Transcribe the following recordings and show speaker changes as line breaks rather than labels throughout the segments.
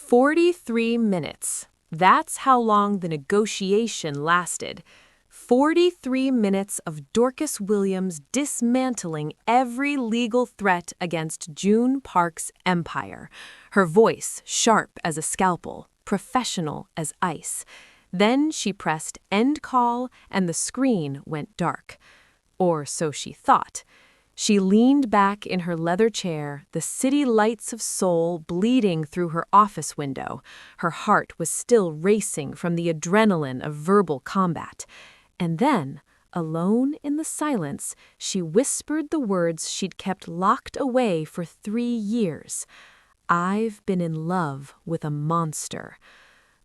43 minutes. That's how long the negotiation lasted. 43 minutes of Dorcas Williams dismantling every legal threat against Joon Park's empire. Her voice sharp as a scalpel, professional as ice. Then she pressed end call and the screen went dark. Or so she thought. She leaned back in her leather chair, the city lights of Seoul bleeding through her office window. Her heart was still racing from the adrenaline of verbal combat. And then, alone in the silence, she whispered the words she'd kept locked away for 3 years. "I've been in love with a monster."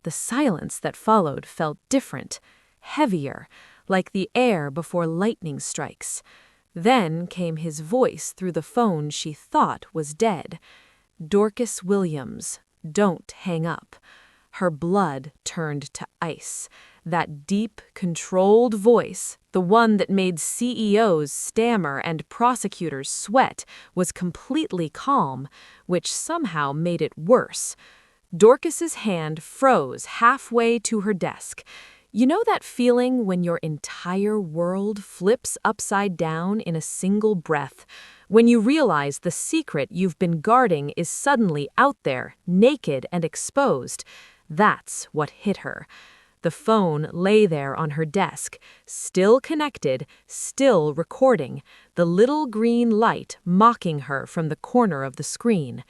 The silence that followed felt different, heavier, like the air before lightning strikes. Then came his voice through the phone she thought was dead. "Dorcas Williams, don't hang up." Her blood turned to ice. That deep, controlled voice, the one that made CEOs stammer and prosecutors sweat, was completely calm, which somehow made it worse. Dorcas's hand froze halfway to her desk. You know that feeling when your entire world flips upside down in a single breath? When you realize the secret you've been guarding is suddenly out there, naked and exposed. That's what hit her. The phone lay there on her desk, still connected, still recording, the little green light mocking her from the corner of the screen.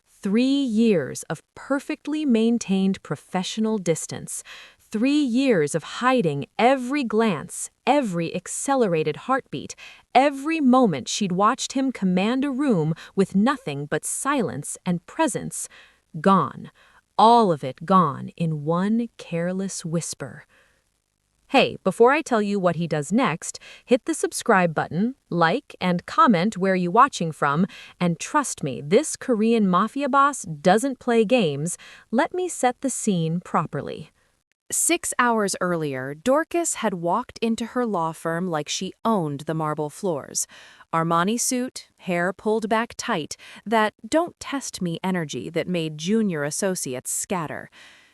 3 years of perfectly maintained professional distance. 3 years of hiding every glance, every accelerated heartbeat, every moment she'd watched him command a room with nothing but silence and presence. Gone. All of it gone in one careless whisper. Hey, before I tell you what he does next, hit the subscribe button, like, and comment where you're watching from, and trust me, this Korean mafia boss doesn't play games. Let me set the scene properly. 6 hours earlier, Dorcas had walked into her law firm like she owned the marble floors. Armani suit, hair pulled back tight, that don't test me energy that made junior associates scatter.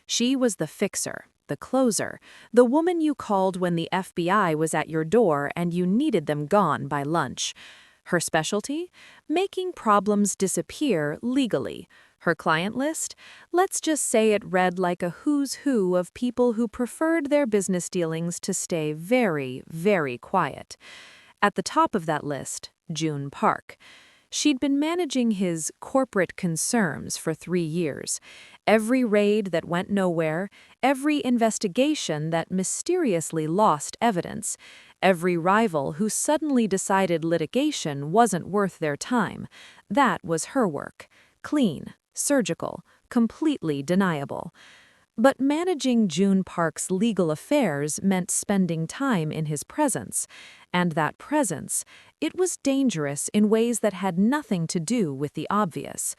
She was the fixer, the closer, the woman you called when the FBI was at your door and you needed them gone by lunch. Her specialty? Making problems disappear legally. Her client list? Let's just say it read like a who's who of people who preferred their business dealings to stay very, very quiet. At the top of that list, Joon Park. She'd been managing his corporate concerns for 3 years. Every raid that went nowhere, every investigation that mysteriously lost evidence, every rival who suddenly decided litigation wasn't worth their time. That was her work. Clean, surgical, completely deniable. But managing Joon Park's legal affairs meant spending time in his presence. And that presence, it was dangerous in ways that had nothing to do with the obvious.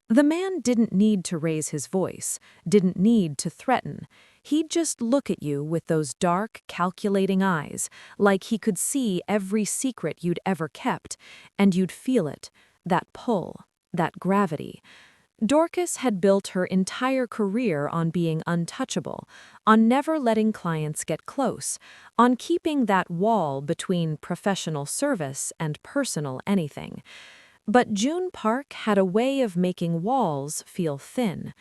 The man didn't need to raise his voice, didn't need to threaten. He'd just look at you with those dark, calculating eyes, like he could see every secret you'd ever kept, and you'd feel it, that pull, that gravity. Dorcas had built her entire career on being untouchable, on never letting clients get close, on keeping that wall between professional service and personal anything. But Joon Park had a way of making walls feel thin.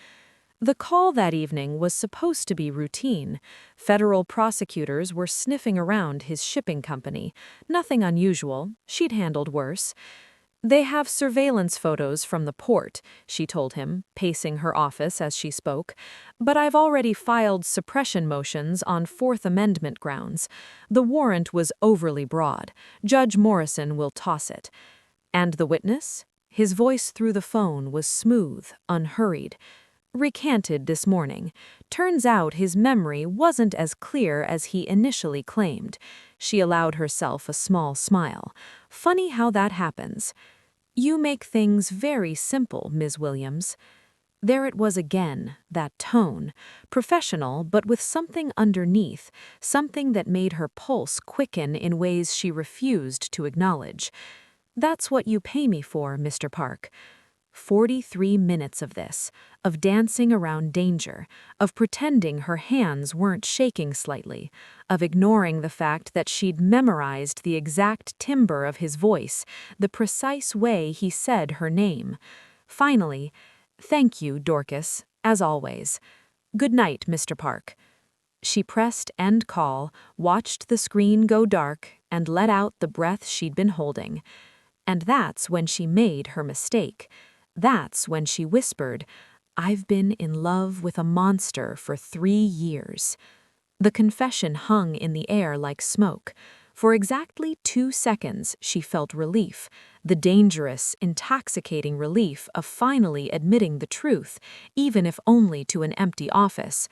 The call that evening was supposed to be routine. Federal prosecutors were sniffing around his shipping company. Nothing unusual. She'd handled worse. "They have surveillance photos from the port," she told him, pacing her office as she spoke. "But I've already filed suppression motions on Fourth Amendment grounds. The warrant was overly broad. Judge Morrison will toss it." "And the witness?" His voice through the phone was smooth, unhurried. "Recanted this morning. Turns out his memory wasn't as clear as he initially claimed." She allowed herself a small smile. "Funny how that happens. You make things very simple, Ms. Williams." There it was again, that tone. Professional, but with something underneath, something that made her pulse quicken in ways she refused to acknowledge. "That's what you pay me for, Mr. Park." 43 minutes of this, of dancing around danger, of pretending her hands weren't shaking slightly, of ignoring the fact that she'd memorized the exact timbre of his voice, the precise way he said her name. Finally, "Thank you, Dorcas, as always. Good night, Mr. Park." She pressed end call, watched the screen go dark, and let out the breath she'd been holding. And that's when she made her mistake. That's when she whispered, "I've been in love with a monster for 3 years." The confession hung in the air like smoke. For exactly 2 seconds, she felt relief, the dangerous, intoxicating relief of finally admitting the truth, even if only to an empty office.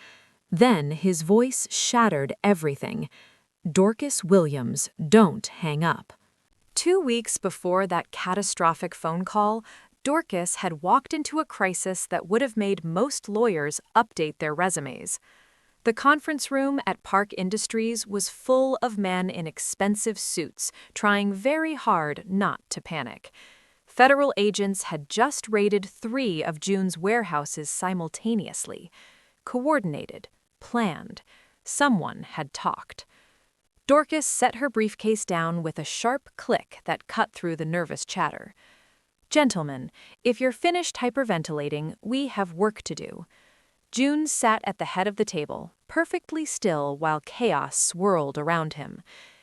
Then his voice shattered everything. "Dorcas Williams, don't hang up." 2 weeks before that catastrophic phone call, Dorcas had walked into a crisis that would have made most lawyers update their resumes. The conference room at Park Industries was full of men in expensive suits, trying very hard not to panic. Federal agents had just raided 3 of Joon's warehouses simultaneously. Coordinated, planned. Someone had talked. Dorcas set her briefcase down with a sharp click that cut through the nervous chatter. "Gentlemen, if you're finished hyperventilating, we have work to do." Joon sat at the head of the table, perfectly still while chaos swirled around him.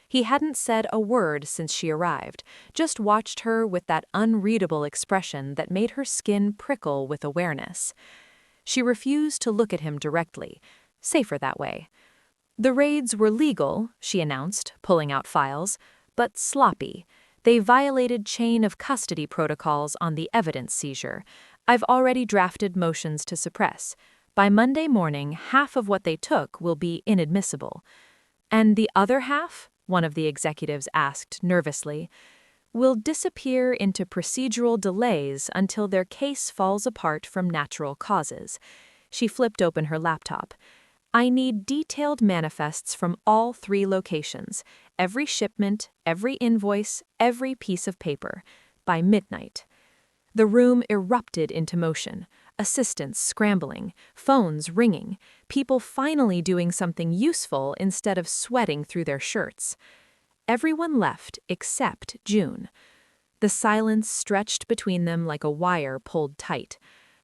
He hadn't said a word since she arrived, just watched her with that unreadable expression that made her skin prickle with awareness. She refused to look at him directly, safer that way. "The raids were legal," she announced, pulling out files, "but sloppy. They violated chain of custody protocols on the evidence seizure. I've already drafted motions to suppress. By Monday morning, half of what they took will be inadmissible." "And the other half?" one of the executives asked nervously. "Will disappear into procedural delays until their case falls apart from natural causes." She flipped open her laptop. "I need detailed manifests from all 3 locations, every shipment, every invoice, every piece of paper, by midnight." The room erupted into motion. Assistants scrambling, phones ringing, people finally doing something useful instead of sweating through their shirts. Everyone left except Joon. The silence stretched between them like a wire pulled tight.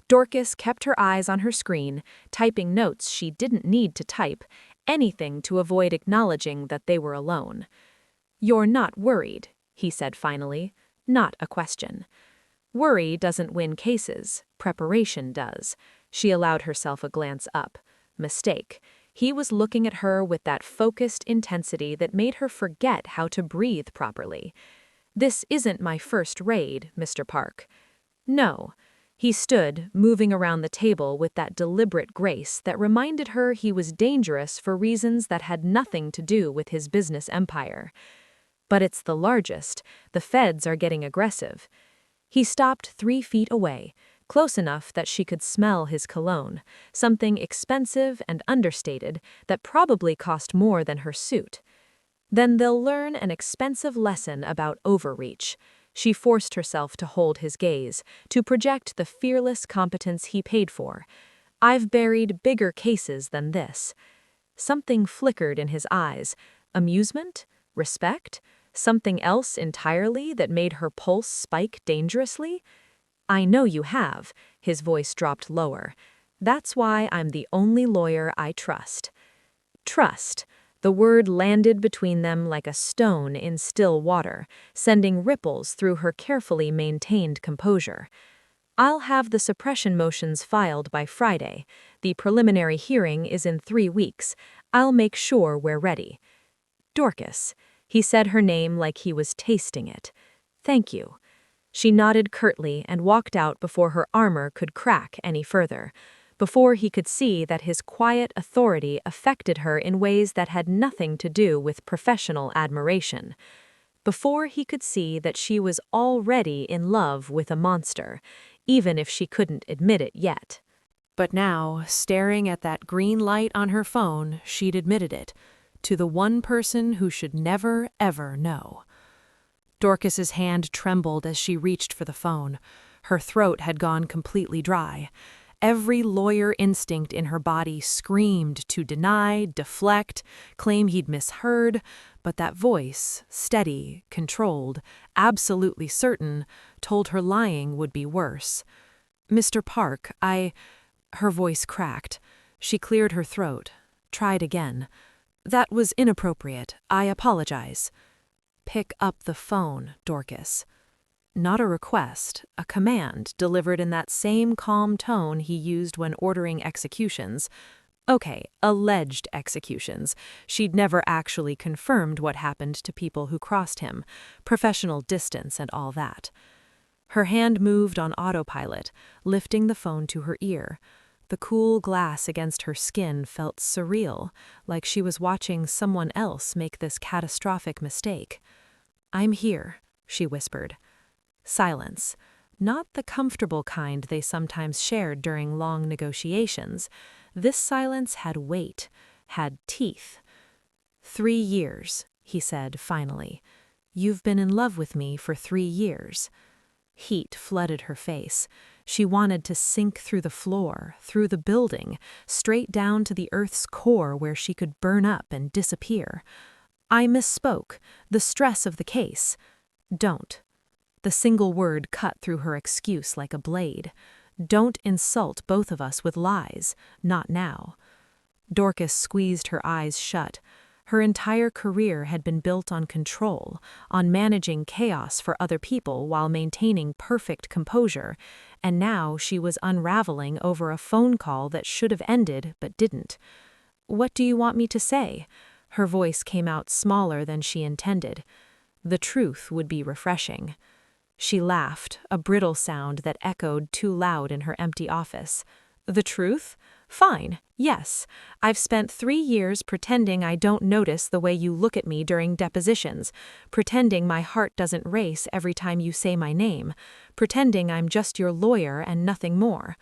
Dorcas kept her eyes on her screen, typing notes she didn't need to type, anything to avoid acknowledging that they were alone. "You're not worried," he said finally, not a question. "Worry doesn't win cases, preparation does." She allowed herself a glance up. Mistake. He was looking at her with that focused intensity that made her forget how to breathe properly. "This isn't my first raid, Mr. Park." "No." He stood, moving around the table with that deliberate grace that reminded her he was dangerous for reasons that had nothing to do with his business empire. "But it's the largest. The feds are getting aggressive." He stopped 3 feet away, close enough that she could smell his cologne, something expensive and understated that probably cost more than her suit. "Then they'll learn an expensive lesson about overreach." She forced herself to hold his gaze, to project the fearless competence he paid for. "I've buried bigger cases than this." Something flickered in his eyes. Amusement? Respect? Something else entirely that made her pulse spike dangerously? "I know you have." His voice dropped lower. "That's why I'm the only lawyer I trust." Trust. The word landed between them like a stone in still water, sending ripples through her carefully maintained composure. "I'll have the suppression motions filed by Friday. The preliminary hearing is in 3 weeks. I'll make sure we're ready." "Dorcas." He said her name like he was tasting it. "Thank you." She nodded curtly and walked out before her armor could crack any further, before he could see that his quiet authority affected her in ways that had nothing to do with professional admiration, before he could see that she was already in love with a monster, even if she couldn't admit it yet. But now, staring at that green light on her phone, she'd admitted it, to the one person who should never, ever know. Dorcas's hand trembled as she reached for the phone. Her throat had gone completely dry. Every lawyer instinct in her body screamed to deny, deflect, claim he'd misheard, but that voice, steady, controlled, absolutely certain, told her lying would be worse. "Mr. Park, Her voice cracked. She cleared her throat. Tried again. "That was inappropriate. I apologize." "Pick up the phone, Dorcas." Not a request, a command delivered in that same calm tone he used when ordering executions. Okay, alleged executions. She'd never actually confirmed what happened to people who crossed him, professional distance and all that. Her hand moved on autopilot, lifting the phone to her ear. The cool glass against her skin felt surreal, like she was watching someone else make this catastrophic mistake. "I'm here," she whispered. Silence. Not the comfortable kind they sometimes shared during long negotiations. This silence had weight, had teeth. 3 years, he said finally. "You've been in love with me for 3 years." Heat flooded her face. She wanted to sink through the floor, through the building, straight down to the earth's core where she could burn up and disappear. "I misspoke. The stress of the case." "Don't." The single word cut through her excuse like a blade. "Don't insult both of us with lies. Not now." Dorcas squeezed her eyes shut. Her entire career had been built on control, on managing chaos for other people while maintaining perfect composure, and now she was unraveling over a phone call that should have ended but didn't. "What do you want me to say?" Her voice came out smaller than she intended. The truth would be refreshing. She laughed, a brittle sound that echoed too loud in her empty office. "The truth? Fine, yes. I've spent 3 years pretending I don't notice the way you look at me during depositions, pretending my heart doesn't race every time you say my name, pretending I'm just your lawyer and nothing more."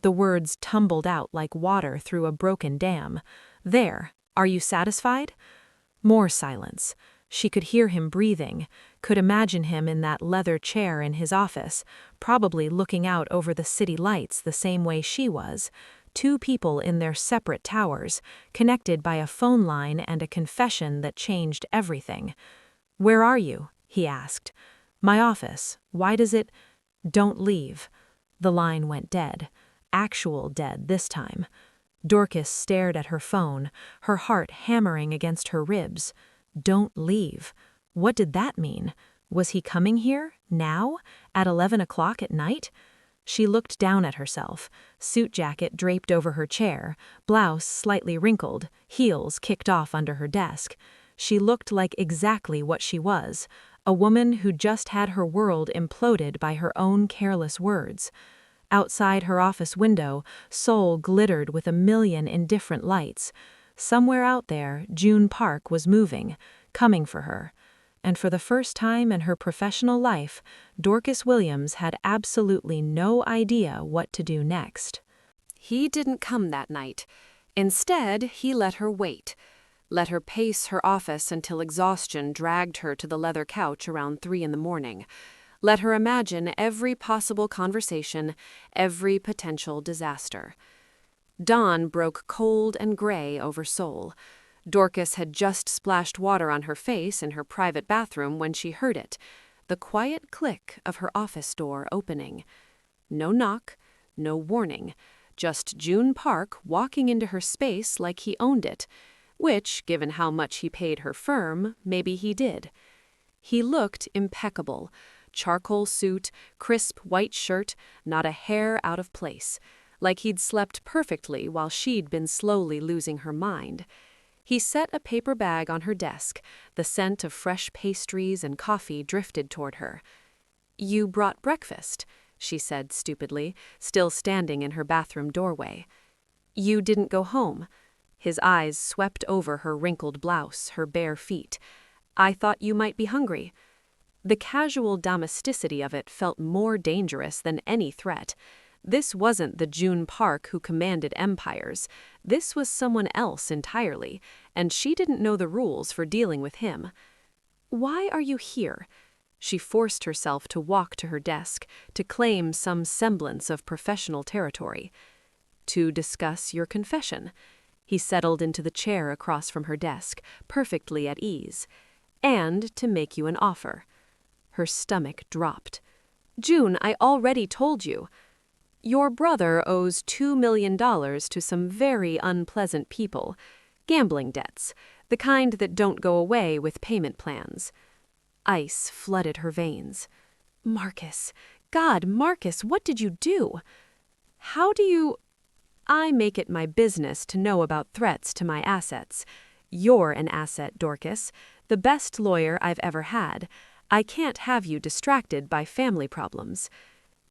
The words tumbled out like water through a broken dam. "There, are you satisfied?" More silence. She could hear him breathing, could imagine him in that leather chair in his office, probably looking out over the city lights the same way she was. 2 people in their separate towers, connected by a phone line and a confession that changed everything. "Where are you?" he asked. "My office. Why does it—" "Don't leave." The line went dead. Actual dead this time. Dorcas stared at her phone, her heart hammering against her ribs. Don't leave. What did that mean? Was he coming here, now, at 11 o'clock at night? She looked down at herself, suit jacket draped over her chair, blouse slightly wrinkled, heels kicked off under her desk. She looked like exactly what she was, a woman who just had her world imploded by her own careless words. Outside her office window, Seoul glittered with a million indifferent lights. Somewhere out there, Joon Park was moving, coming for her. And for the first time in her professional life, Dorcas Williams had absolutely no idea what to do next. He didn't come that night. Instead, he let her wait. Let her pace her office until exhaustion dragged her to the leather couch around 3 in the morning. Let her imagine every possible conversation, every potential disaster. Dawn broke cold and gray over Seoul. Dorcas had just splashed water on her face in her private bathroom when she heard it, the quiet click of her office door opening. No knock, no warning, just Joon Park walking into her space like he owned it, which, given how much he paid her firm, maybe he did. He looked impeccable. Charcoal suit, crisp white shirt, not a hair out of place. Like he'd slept perfectly while she'd been slowly losing her mind. He set a paper bag on her desk. The scent of fresh pastries and coffee drifted toward her. "You brought breakfast," she said stupidly, still standing in her bathroom doorway. "You didn't go home." His eyes swept over her wrinkled blouse, her bare feet. "I thought you might be hungry." The casual domesticity of it felt more dangerous than any threat. This wasn't the Joon Park who commanded empires. This was someone else entirely, and she didn't know the rules for dealing with him. "Why are you here?" She forced herself to walk to her desk, to claim some semblance of professional territory. "To discuss your confession." He settled into the chair across from her desk, perfectly at ease. "And to make you an offer." Her stomach dropped. "Joon, I already told you. Your brother owes $2 million to some very unpleasant people. Gambling debts, the kind that don't go away with payment plans." Ice flooded her veins. "Marcus, God, Marcus, what did you do?" "How do you—" "I make it my business to know about threats to my assets. You're an asset, Dorcas, the best lawyer I've ever had. I can't have you distracted by family problems."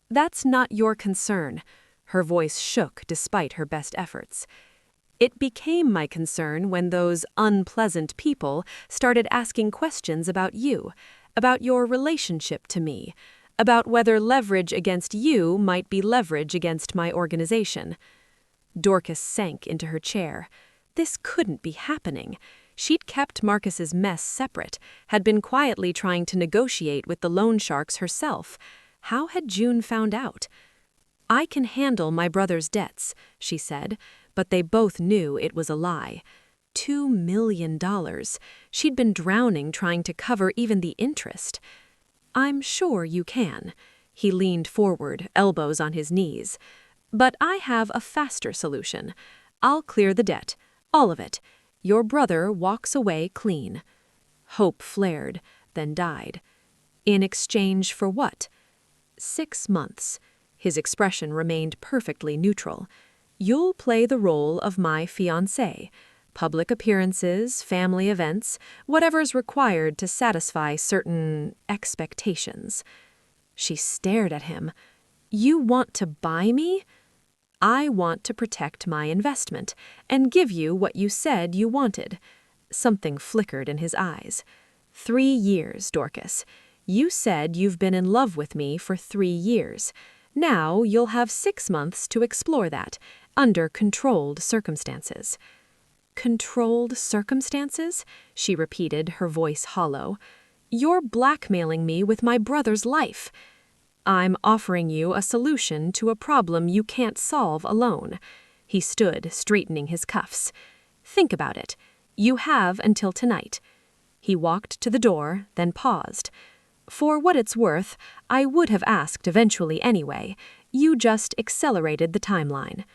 "That's not your concern." Her voice shook despite her best efforts. "It became my concern when those unpleasant people started asking questions about you, about your relationship to me, about whether leverage against you might be leverage against my organization." Dorcas sank into her chair. This couldn't be happening. She'd kept Marcus's mess separate, had been quietly trying to negotiate with the loan sharks herself. How had Joon found out? "I can handle my brother's debts," she said, but they both knew it was a lie. $2 million. She'd been drowning trying to cover even the interest. "I'm sure you can." He leaned forward, elbows on his knees. "But I have a faster solution. I'll clear the debt, all of it. Your brother walks away clean." Hope flared, then died. "In exchange for what?" 6 months. His expression remained perfectly neutral. "You'll play the role of my fiancé. Public appearances, family events, whatever's required to satisfy certain expectations." She stared at him. "You want to buy me?" "I want to protect my investment and give you what you said you wanted." Something flickered in his eyes. 3 years, Dorcas. You said you've been in love with me for 3 years. Now you'll have 6 months to explore that, under controlled circumstances." "Controlled circumstances?" she repeated, her voice hollow. "You're blackmailing me with my brother's life." "I'm offering you a solution to a problem you can't solve alone." He stood, straightening his cuffs. "Think about it. You have until tonight." He walked to the door, then paused. "For what it's worth, I would have asked eventually anyway. You just accelerated the timeline."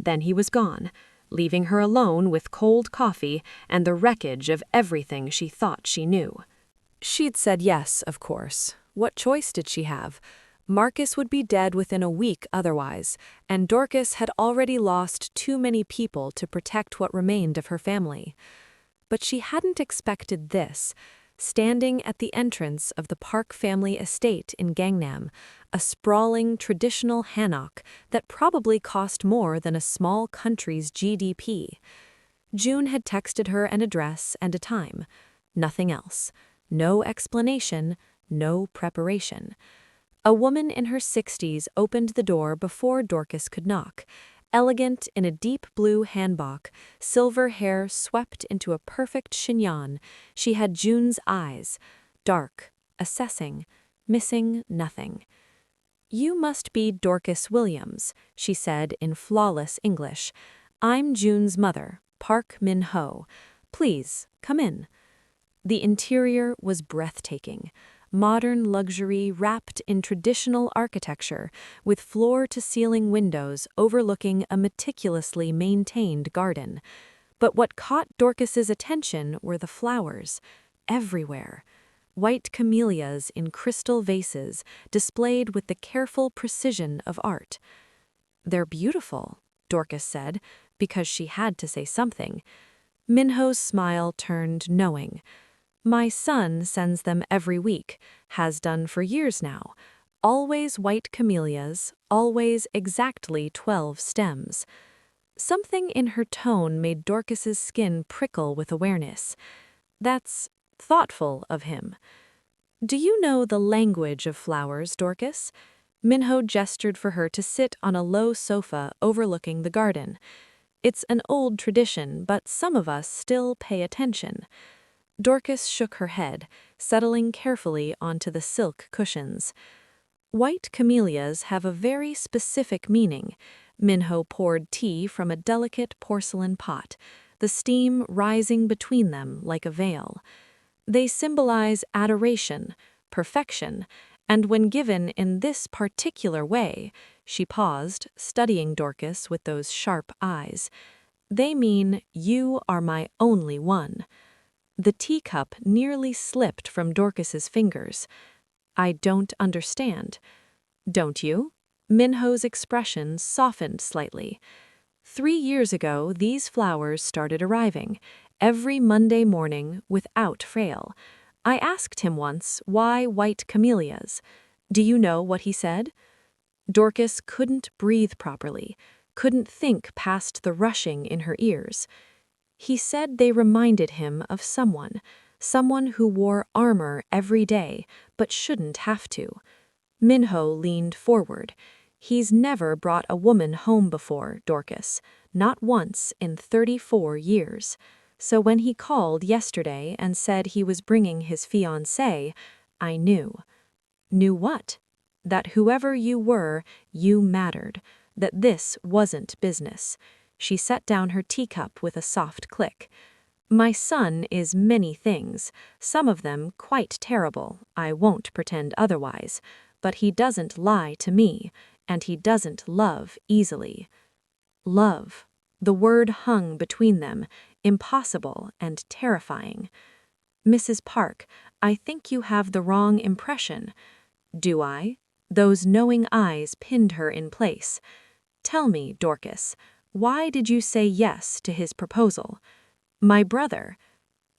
Then he was gone, leaving her alone with cold coffee and the wreckage of everything she thought she knew. She'd said yes, of course. What choice did she have? Marcus would be dead within a week otherwise, and Dorcas had already lost too many people to protect what remained of her family. But she hadn't expected this. Standing at the entrance of the Park family estate in Gangnam, a sprawling traditional hanok that probably cost more than a small country's GDP. Joon had texted her an address and a time. Nothing else. No explanation, no preparation. A woman in her 60s opened the door before Dorcas could knock. Elegant in a deep blue hanbok, silver hair swept into a perfect chignon, she had Joon's eyes, dark, assessing, missing nothing. "You must be Dorcas Williams," she said in flawless English. "I'm Joon's mother, Park Min-ho. Please, come in." The interior was breathtaking. Modern luxury wrapped in traditional architecture, with floor-to-ceiling windows overlooking a meticulously maintained garden. But what caught Dorcas's attention were the flowers, everywhere. White camellias in crystal vases, displayed with the careful precision of art. "They're beautiful," Dorcas said, because she had to say something. Minho's smile turned knowing. "My son sends them every week, has done for years now. Always white camellias, always exactly 12 stems." Something in her tone made Dorcas's skin prickle with awareness. That's thoughtful of him. "Do you know the language of flowers, Dorcas?" Minho gestured for her to sit on a low sofa overlooking the garden. "It's an old tradition, but some of us still pay attention." Dorcas shook her head, settling carefully onto the silk cushions. White camellias have a very specific meaning. Minho poured tea from a delicate porcelain pot, the steam rising between them like a veil. They symbolize adoration, perfection, and when given in this particular way, she paused, studying Dorcas with those sharp eyes. They mean, you are my only one. The teacup nearly slipped from Dorcas's fingers. I don't understand. Don't you? Minho's expression softened slightly. 3 years ago, these flowers started arriving, every Monday morning without fail. I asked him once, why white camellias? Do you know what he said? Dorcas couldn't breathe properly, couldn't think past the rushing in her ears. He said they reminded him of someone who wore armor every day, but shouldn't have to. Minho leaned forward. He's never brought a woman home before, Dorcas, not once in 34 years. So when he called yesterday and said he was bringing his fiancée, I knew. Knew what? That whoever you were, you mattered. That this wasn't business. She set down her teacup with a soft click. My son is many things, some of them quite terrible, I won't pretend otherwise, but he doesn't lie to me, and he doesn't love easily. Love. The word hung between them, impossible and terrifying. Mrs. Park, I think you have the wrong impression. Do I? Those knowing eyes pinned her in place. Tell me, Dorcas, why did you say yes to his proposal? My brother.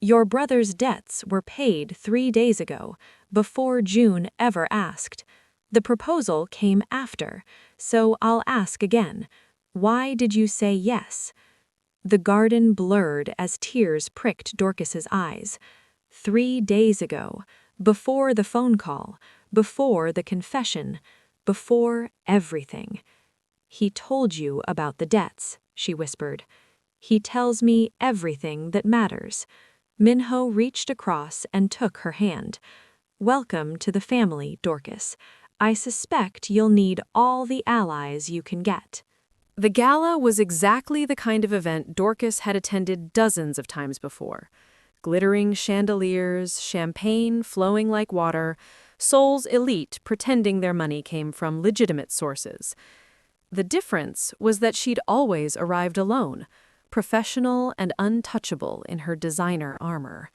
Your brother's debts were paid 3 days ago, before June ever asked. The proposal came after, so I'll ask again. Why did you say yes? The garden blurred as tears pricked Dorcas's eyes. 3 days ago, before the phone call, before the confession, before everything. He told you about the debts, she whispered. He tells me everything that matters. Minho reached across and took her hand. Welcome to the family, Dorcas. I suspect you'll need all the allies you can get. The gala was exactly the kind of event Dorcas had attended dozens of times before. Glittering chandeliers, champagne flowing like water, souls elite pretending their money came from legitimate sources. The difference was that she'd always arrived alone, professional and untouchable in her designer armor.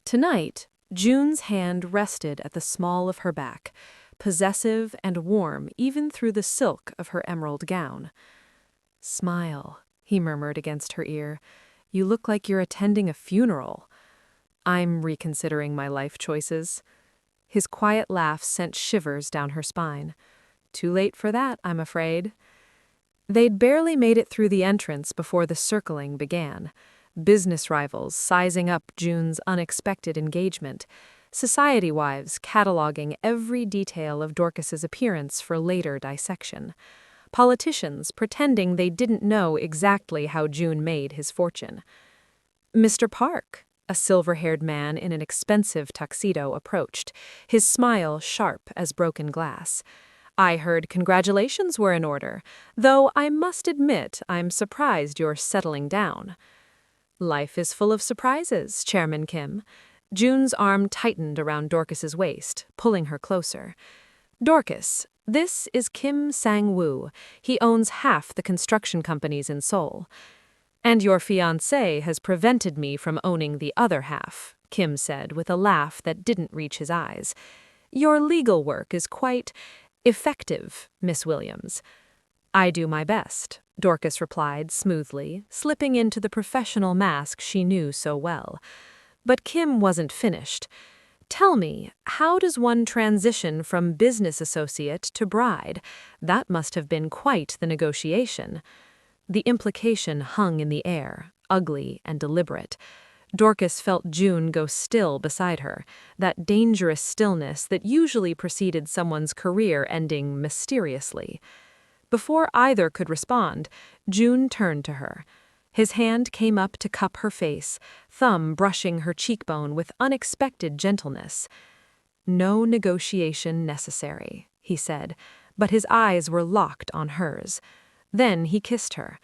Tonight, June's hand rested at the small of her back, possessive and warm even through the silk of her emerald gown. Smile, he murmured against her ear. You look like you're attending a funeral. I'm reconsidering my life choices. His quiet laugh sent shivers down her spine. Too late for that, I'm afraid. They'd barely made it through the entrance before the circling began. Business rivals sizing up June's unexpected engagement. Society wives cataloging every detail of Dorcas's appearance for later dissection. Politicians pretending they didn't know exactly how June made his fortune. Mr. Park, a silver-haired man in an expensive tuxedo, approached, his smile sharp as broken glass. I heard congratulations were in order, though I must admit I'm surprised you're settling down. Life is full of surprises, Chairman Kim. June's arm tightened around Dorcas's waist, pulling her closer. Dorcas, this is Kim Sang-woo. He owns half the construction companies in Seoul. And your fiancé has prevented me from owning the other half, Kim said with a laugh that didn't reach his eyes. Your legal work is quite effective, Miss Williams. I do my best, Dorcas replied smoothly, slipping into the professional mask she knew so well. But Kim wasn't finished. Tell me, how does one transition from business associate to bride? That must have been quite the negotiation. The implication hung in the air, ugly and deliberate. Dorcas felt June go still beside her, that dangerous stillness that usually preceded someone's career ending mysteriously. Before either could respond, June turned to her. His hand came up to cup her face, thumb brushing her cheekbone with unexpected gentleness. "No negotiation necessary," he said, but his eyes were locked on hers. Then he kissed her.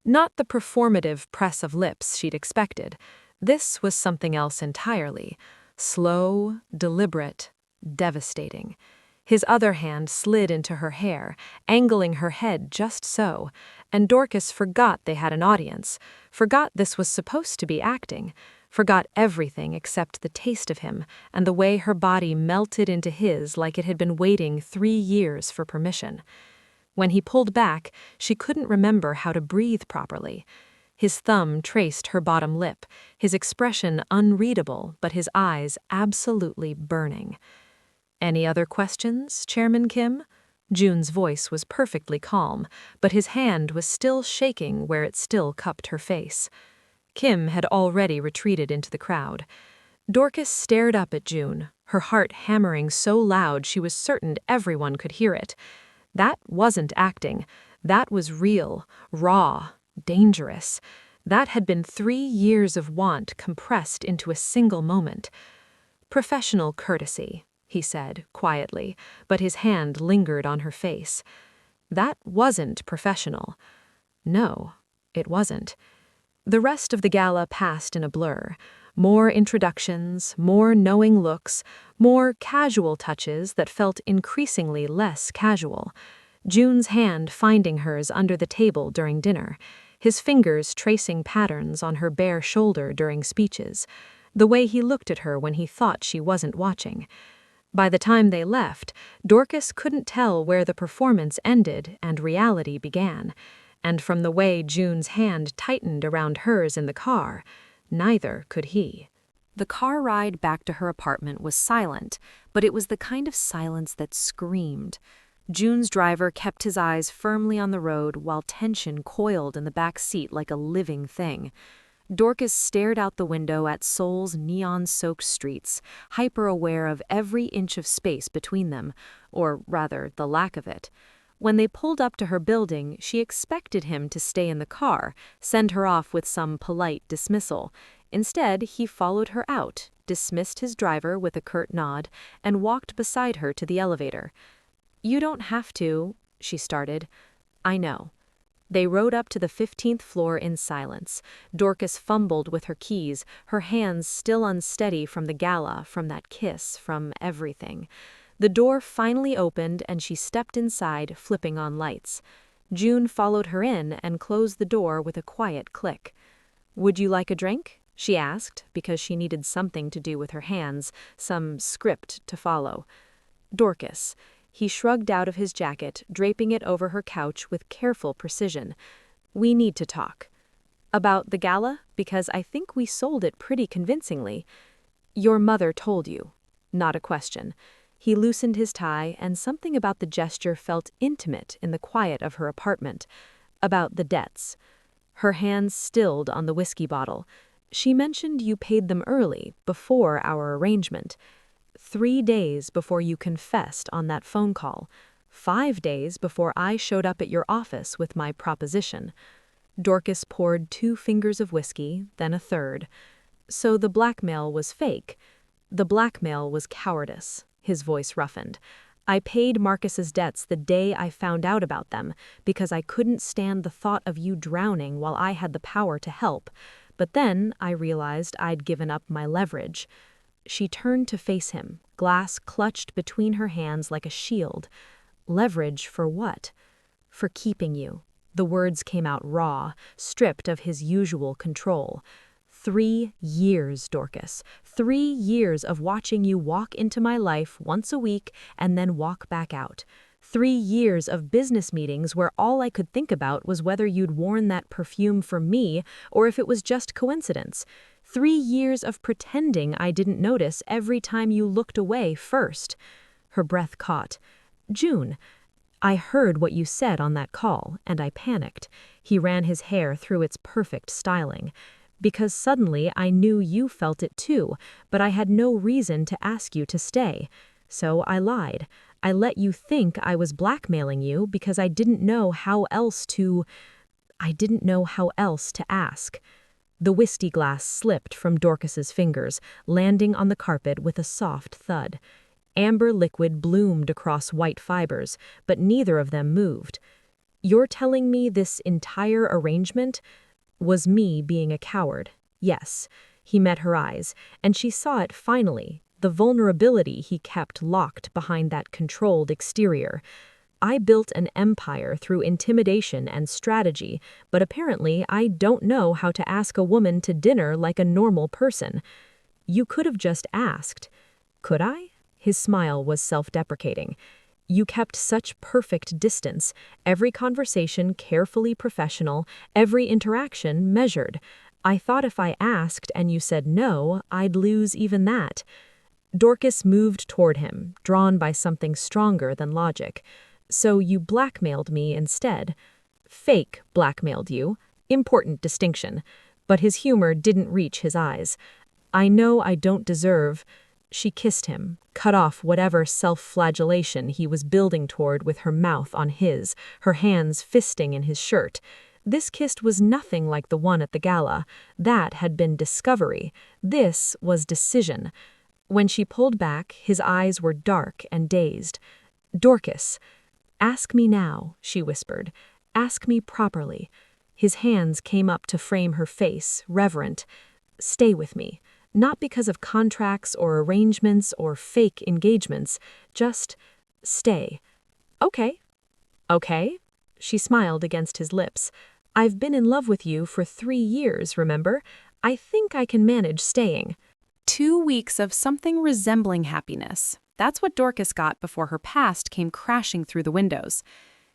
Not the performative press of lips she'd expected. This was something else entirely. Slow, deliberate, devastating. His other hand slid into her hair, angling her head just so, and Dorcas forgot they had an audience, forgot this was supposed to be acting, forgot everything except the taste of him and the way her body melted into his like it had been waiting 3 years for permission. When he pulled back, she couldn't remember how to breathe properly. His thumb traced her bottom lip, his expression unreadable, but his eyes absolutely burning. "Any other questions, Chairman Kim?" Joon's voice was perfectly calm, but his hand was still shaking where it still cupped her face. Kim had already retreated into the crowd. Dorcas stared up at Joon, her heart hammering so loud she was certain everyone could hear it. That wasn't acting. That was real, raw, dangerous. That had been 3 years of want compressed into a single moment. "Professional courtesy," he said, quietly, but his hand lingered on her face. That wasn't professional. No, it wasn't. The rest of the gala passed in a blur. More introductions, more knowing looks, more casual touches that felt increasingly less casual. Joon's hand finding hers under the table during dinner, his fingers tracing patterns on her bare shoulder during speeches, the way he looked at her when he thought she wasn't watching. By the time they left, Dorcas couldn't tell where the performance ended and reality began, and from the way Joon's hand tightened around hers in the car, neither could he. The car ride back to her apartment was silent, but it was the kind of silence that screamed. Joon's driver kept his eyes firmly on the road while tension coiled in the back seat like a living thing. Dorcas stared out the window at Seoul's neon-soaked streets, hyper-aware of every inch of space between them, or rather, the lack of it. When they pulled up to her building, she expected him to stay in the car, send her off with some polite dismissal. Instead, he followed her out, dismissed his driver with a curt nod, and walked beside her to the elevator. "You don't have to," she started. "I know." They rode up to the 15th floor in silence. Dorcas fumbled with her keys, her hands still unsteady from the gala, from that kiss, from everything. The door finally opened and she stepped inside, flipping on lights. Joon followed her in and closed the door with a quiet click. "Would you like a drink?" she asked, because she needed something to do with her hands, some script to follow. "Dorcas." He shrugged out of his jacket, draping it over her couch with careful precision. "We need to talk." "About the gala? Because I think we sold it pretty convincingly." "Your mother told you." Not a question. He loosened his tie, and something about the gesture felt intimate in the quiet of her apartment. "About the debts." Her hands stilled on the whiskey bottle. "She mentioned you paid them early, before our arrangement. 3 days before you confessed on that phone call. 5 days before I showed up at your office with my proposition." Dorcas poured 2 fingers of whiskey, then a third. "So the blackmail was fake." "The blackmail was cowardice," his voice roughened. "I paid Marcus's debts the day I found out about them, because I couldn't stand the thought of you drowning while I had the power to help. But then I realized I'd given up my leverage." She turned to face him, glass clutched between her hands like a shield. "Leverage for what?" "For keeping you." The words came out raw, stripped of his usual control. 3 years, Dorcas. 3 years of watching you walk into my life once a week and then walk back out. 3 years of business meetings where all I could think about was whether you'd worn that perfume for me or if it was just coincidence. 3 years of pretending I didn't notice every time you looked away first. Her breath caught. "Joon, I heard what you said on that call, and I panicked." He ran his hair through its perfect styling. "Because suddenly I knew you felt it too, but I had no reason to ask you to stay. So I lied. I let you think I was blackmailing you because I didn't know how else to... I didn't know how else to ask. The whiskey glass slipped from Dorcas's fingers, landing on the carpet with a soft thud. Amber liquid bloomed across white fibers, but neither of them moved. You're telling me this entire arrangement was me being a coward? Yes. He met her eyes, and she saw it finally, the vulnerability he kept locked behind that controlled exterior. I built an empire through intimidation and strategy, but apparently I don't know how to ask a woman to dinner like a normal person. You could have just asked. Could I? His smile was self-deprecating. You kept such perfect distance, every conversation carefully professional, every interaction measured. I thought if I asked and you said no, I'd lose even that. Dorcas moved toward him, drawn by something stronger than logic. So you blackmailed me instead. Fake blackmailed you. Important distinction. But his humor didn't reach his eyes. I know I don't deserve. She kissed him, cut off whatever self-flagellation he was building toward with her mouth on his, her hands fisting in his shirt. This kiss was nothing like the one at the gala. That had been discovery. This was decision. When she pulled back, his eyes were dark and dazed. Dorcas. Ask me now, she whispered. Ask me properly. His hands came up to frame her face, reverent. Stay with me. Not because of contracts or arrangements or fake engagements. Just stay. Okay. Okay? She smiled against his lips. I've been in love with you for 3 years, remember? I think I can manage staying.
2 weeks of something resembling happiness. That's what Dorcas got before her past came crashing through the windows.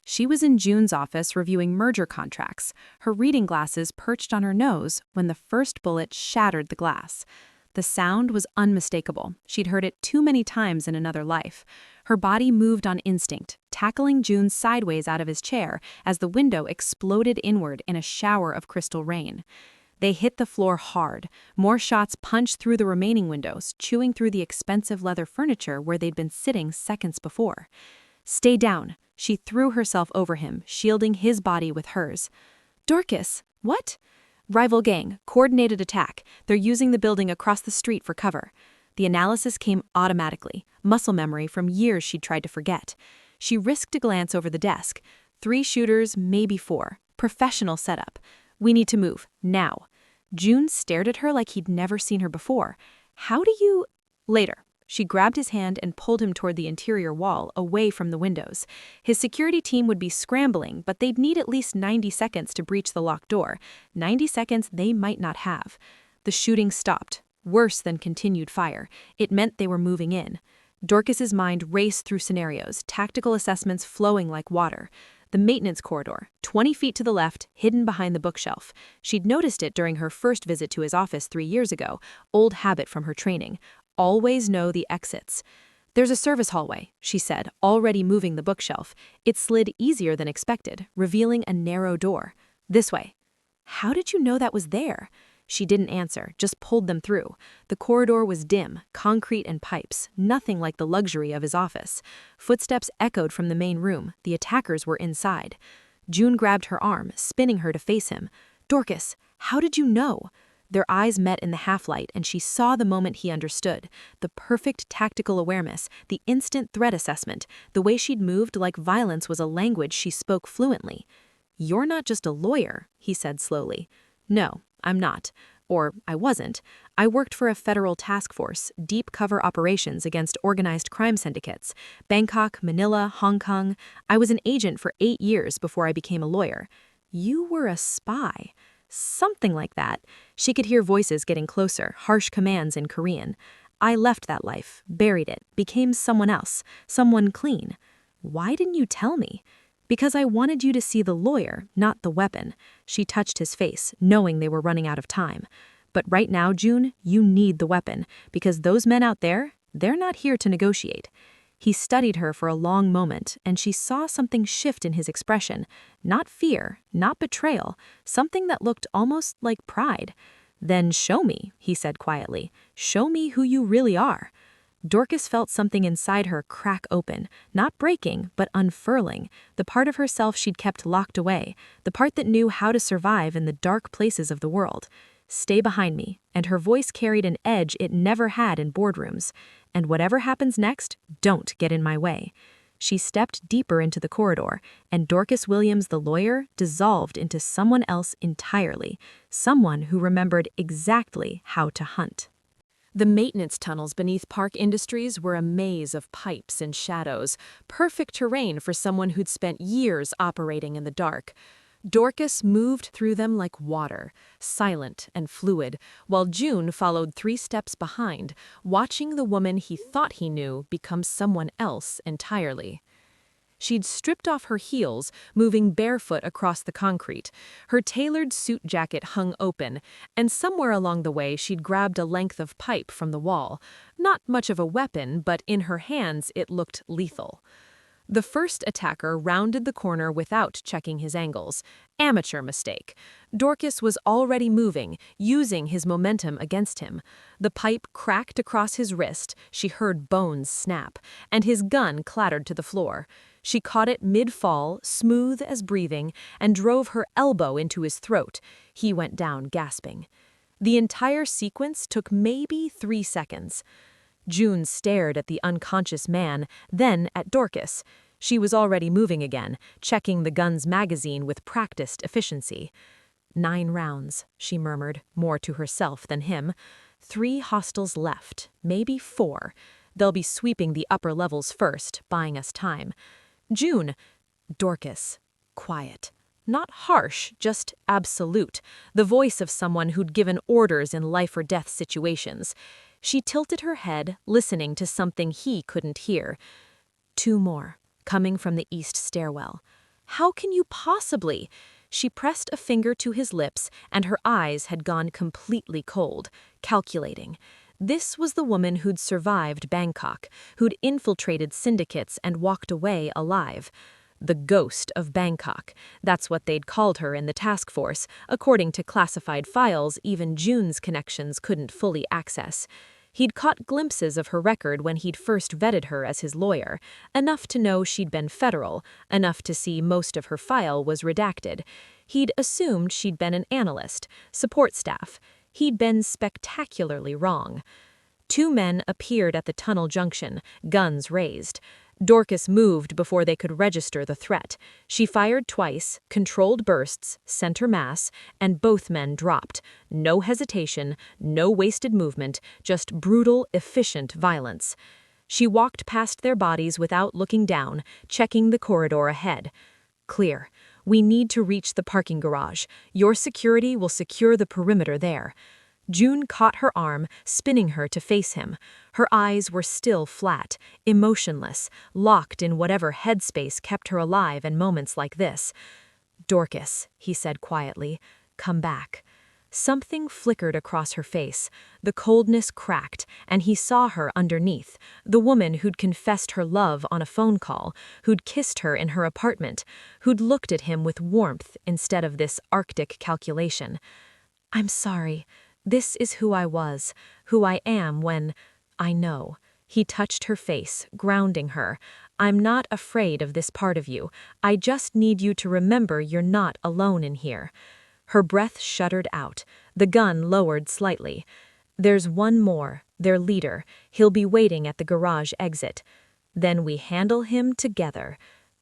She was in Joon's office reviewing merger contracts, her reading glasses perched on her nose when the first bullet shattered the glass. The sound was unmistakable. She'd heard it too many times in another life. Her body moved on instinct, tackling Joon sideways out of his chair as the window exploded inward in a shower of crystal rain. They hit the floor hard. More shots punched through the remaining windows, chewing through the expensive leather furniture where they'd been sitting seconds before. Stay down. She threw herself over him, shielding his body with hers. Dorcas, what? Rival gang, coordinated attack. They're using the building across the street for cover. The analysis came automatically, muscle memory from years she'd tried to forget. She risked a glance over the desk. 3 shooters, maybe 4. Professional setup. We need to move, now. Joon stared at her like he'd never seen her before. How do you... Later. She grabbed his hand and pulled him toward the interior wall, away from the windows. His security team would be scrambling, but they'd need at least 90 seconds to breach the locked door. 90 seconds they might not have. The shooting stopped. Worse than continued fire. It meant they were moving in. Dorcas's mind raced through scenarios, tactical assessments flowing like water. The maintenance corridor, 20 feet to the left, hidden behind the bookshelf. She'd noticed it during her first visit to his office 3 years ago, old habit from her training. Always know the exits. There's a service hallway, she said, already moving the bookshelf. It slid easier than expected, revealing a narrow door. This way. How did you know that was there? She didn't answer, just pulled them through. The corridor was dim, concrete and pipes, nothing like the luxury of his office. Footsteps echoed from the main room. The attackers were inside. Joon grabbed her arm, spinning her to face him. Dorcas, how did you know? Their eyes met in the half-light, and she saw the moment he understood. The perfect tactical awareness, the instant threat assessment, the way she'd moved like violence was a language she spoke fluently. You're not just a lawyer, he said slowly. No, I'm not. Or I wasn't. I worked for a federal task force, deep cover operations against organized crime syndicates. Bangkok, Manila, Hong Kong. I was an agent for 8 years before I became a lawyer. You were a spy. Something like that. She could hear voices getting closer, harsh commands in Korean. I left that life, buried it, became someone else, someone clean. Why didn't you tell me? Because I wanted you to see the lawyer, not the weapon. She touched his face, knowing they were running out of time. But right now, Joon, you need the weapon, because those men out there, they're not here to negotiate. He studied her for a long moment, and she saw something shift in his expression. Not fear, not betrayal, something that looked almost like pride. Then show me, he said quietly. Show me who you really are. Dorcas felt something inside her crack open, not breaking, but unfurling, the part of herself she'd kept locked away, the part that knew how to survive in the dark places of the world. "Stay behind me," and her voice carried an edge it never had in boardrooms. "And whatever happens next, don't get in my way." She stepped deeper into the corridor, and Dorcas Williams, the lawyer, dissolved into someone else entirely, someone who remembered exactly how to hunt. The maintenance tunnels beneath Park Industries were a maze of pipes and shadows, perfect terrain for someone who'd spent years operating in the dark. Dorcas moved through them like water, silent and fluid, while Joon followed 3 steps behind, watching the woman he thought he knew become someone else entirely. She'd stripped off her heels, moving barefoot across the concrete. Her tailored suit jacket hung open, and somewhere along the way she'd grabbed a length of pipe from the wall. Not much of a weapon, but in her hands it looked lethal. The first attacker rounded the corner without checking his angles. Amateur mistake. Dorcas was already moving, using his momentum against him. The pipe cracked across his wrist, she heard bones snap, and his gun clattered to the floor. She caught it mid-fall, smooth as breathing, and drove her elbow into his throat. He went down gasping. The entire sequence took maybe 3 seconds. Joon stared at the unconscious man, then at Dorcas. She was already moving again, checking the gun's magazine with practiced efficiency. 9 rounds, she murmured, more to herself than him. 3 hostiles left, maybe 4. They'll be sweeping the upper levels first, buying us time. Joon. Dorcas. Quiet. Not harsh, just absolute. The voice of someone who'd given orders in life-or-death situations. She tilted her head, listening to something he couldn't hear. 2 more, coming from the east stairwell. How can you possibly? She pressed a finger to his lips, and her eyes had gone completely cold, calculating. This was the woman who'd survived Bangkok, who'd infiltrated syndicates and walked away alive. The ghost of Bangkok. That's what they'd called her in the task force, according to classified files even Joon's connections couldn't fully access. He'd caught glimpses of her record when he'd first vetted her as his lawyer, enough to know she'd been federal, enough to see most of her file was redacted. He'd assumed she'd been an analyst, support staff. He'd been spectacularly wrong. 2 men appeared at the tunnel junction, guns raised. Dorcas moved before they could register the threat. She fired twice, controlled bursts, center mass, and both men dropped. No hesitation, no wasted movement, just brutal, efficient violence. She walked past their bodies without looking down, checking the corridor ahead. Clear. We need to reach the parking garage. Your security will secure the perimeter there. Joon caught her arm, spinning her to face him. Her eyes were still flat, emotionless, locked in whatever headspace kept her alive in moments like this. "Dorcas," he said quietly, "come back." Something flickered across her face. The coldness cracked, and he saw her underneath, the woman who'd confessed her love on a phone call, who'd kissed her in her apartment, who'd looked at him with warmth instead of this Arctic calculation. "I'm sorry. This is who I was, who I am when I know." He touched her face, grounding her. "I'm not afraid of this part of you. I just need you to remember you're not alone in here." Her breath shuddered out. The gun lowered slightly. "There's one more, their leader. He'll be waiting at the garage exit. Then we handle him together."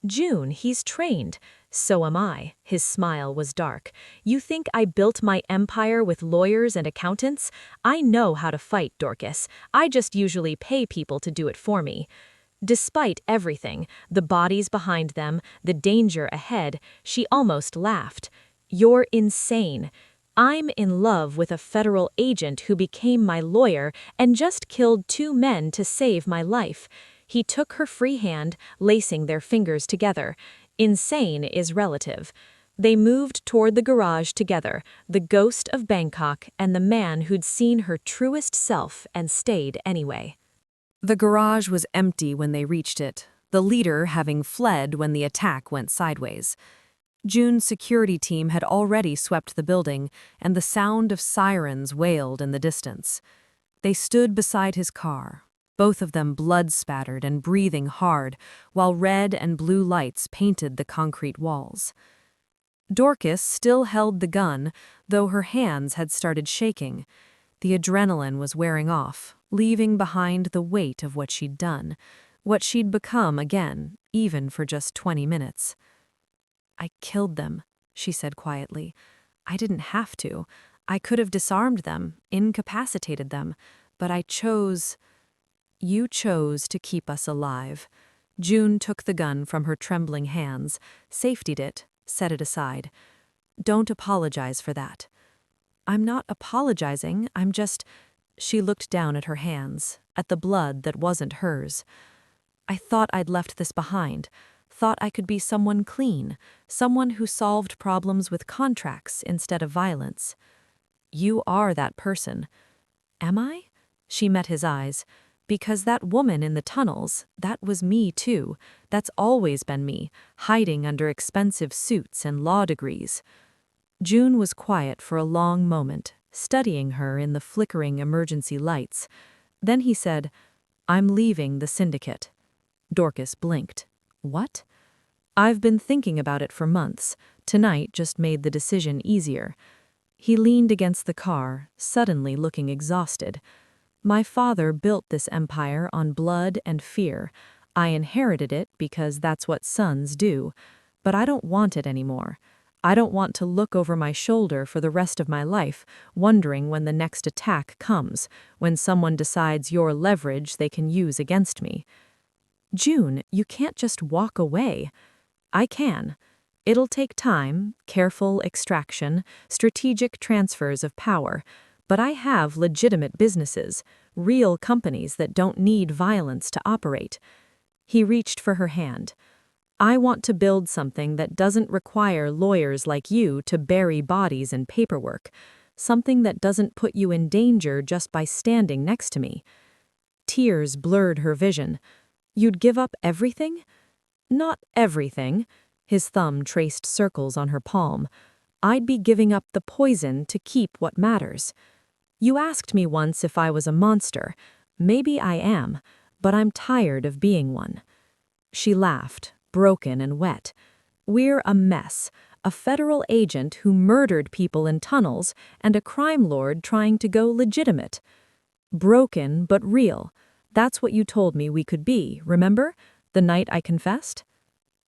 "Joon, he's trained." "So am I." His smile was dark. "You think I built my empire with lawyers and accountants? I know how to fight, Dorcas. I just usually pay people to do it for me." Despite everything, the bodies behind them, the danger ahead, she almost laughed. "You're insane. I'm in love with a federal agent who became my lawyer and just killed 2 men to save my life." He took her free hand, lacing their fingers together. Insane is relative. They moved toward the garage together, the ghost of Bangkok and the man who'd seen her truest self and stayed anyway. The garage was empty when they reached it, the leader having fled when the attack went sideways. Joon's security team had already swept the building, and the sound of sirens wailed in the distance. They stood beside his car.
both of them blood-spattered and breathing hard, while red and blue lights painted the concrete walls. Dorcas still held the gun, though her hands had started shaking. The adrenaline was wearing off, leaving behind the weight of what she'd done, what she'd become again, even for just 20 minutes. "I killed them," she said quietly. "I didn't have to. I could have disarmed them, incapacitated them, but I chose—" "You chose to keep us alive." Joon took the gun from her trembling hands, safetied it, set it aside. "Don't apologize for that." "I'm not apologizing, I'm just—" She looked down at her hands, at the blood that wasn't hers. "I thought I'd left this behind, thought I could be someone clean, someone who solved problems with contracts instead of violence." "You are that person." "Am I?" She met his eyes. "Because that woman in the tunnels, that was me too. That's always been me, hiding under expensive suits and law degrees." Joon was quiet for a long moment, studying her in the flickering emergency lights. Then he said, "I'm leaving the syndicate." Dorcas blinked. "What?" "I've been thinking about it for months. Tonight just made the decision easier." He leaned against the car, suddenly looking exhausted. "My father built this empire on blood and fear. I inherited it because that's what sons do. But I don't want it anymore. I don't want to look over my shoulder for the rest of my life, wondering when the next attack comes, when someone decides your leverage they can use against me." "Joon, you can't just walk away." "I can. It'll take time, careful extraction, strategic transfers of power, but I have legitimate businesses, real companies that don't need violence to operate." He reached for her hand. "I want to build something that doesn't require lawyers like you to bury bodies in paperwork, something that doesn't put you in danger just by standing next to me." Tears blurred her vision. "You'd give up everything?" "Not everything." His thumb traced circles on her palm. "I'd be giving up the poison to keep what matters. You asked me once if I was a monster. Maybe I am, but I'm tired of being one." She laughed, broken and wet. "We're a mess, a federal agent who murdered people in tunnels and a crime lord trying to go legitimate." "Broken but real. That's what you told me we could be, remember? The night I confessed?"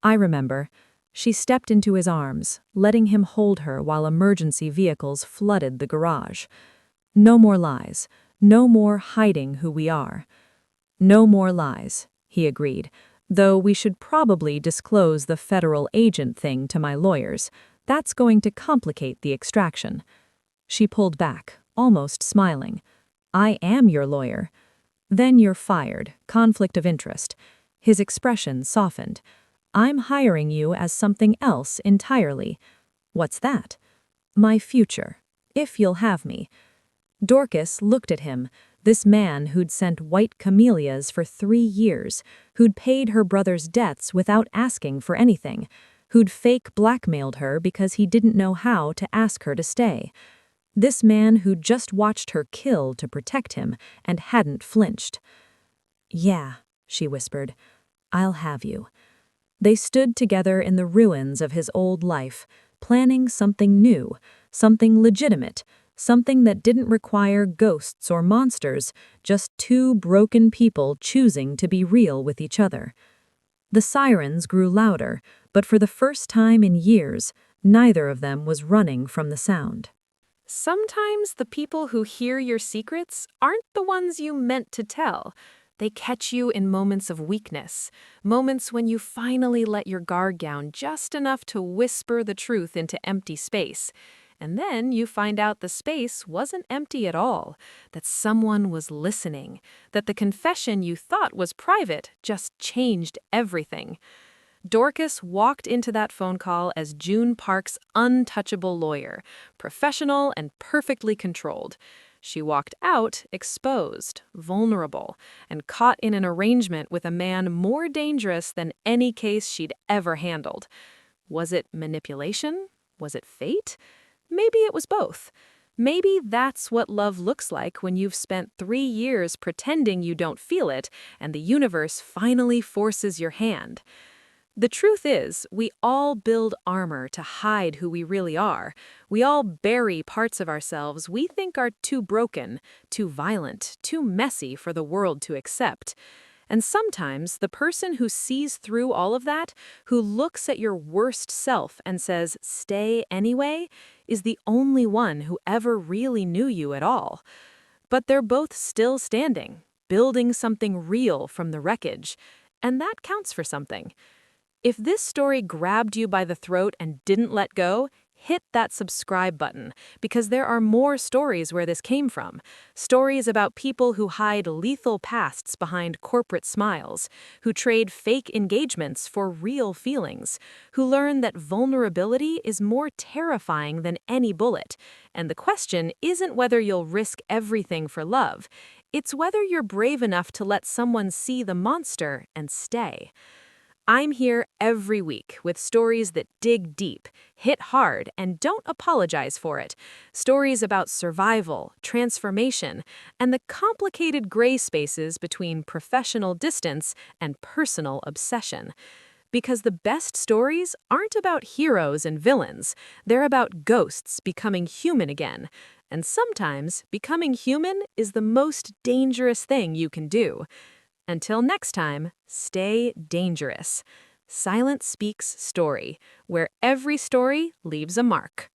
"I remember." She stepped into his arms, letting him hold her while emergency vehicles flooded the garage. "No more lies. No more hiding who we are." "No more lies," he agreed, "though we should probably disclose the federal agent thing to my lawyers. That's going to complicate the extraction." She pulled back, almost smiling. "I am your lawyer." "Then you're fired. Conflict of interest." His expression softened. "I'm hiring you as something else entirely." "What's that?" "My future. If you'll have me." Dorcas looked at him, this man who'd sent white camellias for 3 years, who'd paid her brother's debts without asking for anything, who'd fake blackmailed her because he didn't know how to ask her to stay. This man who'd just watched her kill to protect him and hadn't flinched. "Yeah," she whispered, "I'll have you." They stood together in the ruins of his old life, planning something new, something legitimate, something that didn't require ghosts or monsters, just 2 broken people choosing to be real with each other. The sirens grew louder, but for the first time in years, neither of them was running from the sound.
Sometimes the people who hear your secrets aren't the ones you meant to tell. They catch you in moments of weakness, moments when you finally let your guard down just enough to whisper the truth into empty space. And then you find out the space wasn't empty at all, that someone was listening, that the confession you thought was private just changed everything. Dorcas walked into that phone call as Joon Park's untouchable lawyer, professional and perfectly controlled. She walked out exposed, vulnerable, and caught in an arrangement with a man more dangerous than any case she'd ever handled. Was it manipulation? Was it fate? Maybe it was both.
Maybe that's what love looks like when you've spent 3 years pretending you don't feel it and the universe finally forces your hand. The truth is, we all build armor to hide who we really are. We all bury parts of ourselves we think are too broken, too violent, too messy for the world to accept. And sometimes the person who sees through all of that, who looks at your worst self and says, "Stay anyway," is the only one who ever really knew you at all. But they're both still standing, building something real from the wreckage. And that counts for something. If this story grabbed you by the throat and didn't let go, hit that subscribe button, because there are more stories where this came from. Stories about people who hide lethal pasts behind corporate smiles, who trade fake engagements for real feelings, who learn that vulnerability is more terrifying than any bullet. And the question isn't whether you'll risk everything for love, it's whether you're brave enough to let someone see the monster and stay. I'm here every week with stories that dig deep, hit hard, and don't apologize for it. Stories about survival, transformation, and the complicated gray spaces between professional distance and personal obsession. Because the best stories aren't about heroes and villains, they're about ghosts becoming human again. And sometimes, becoming human is the most dangerous thing you can do. Until next time, stay dangerous. Silence Speaks Story, where every story leaves a mark.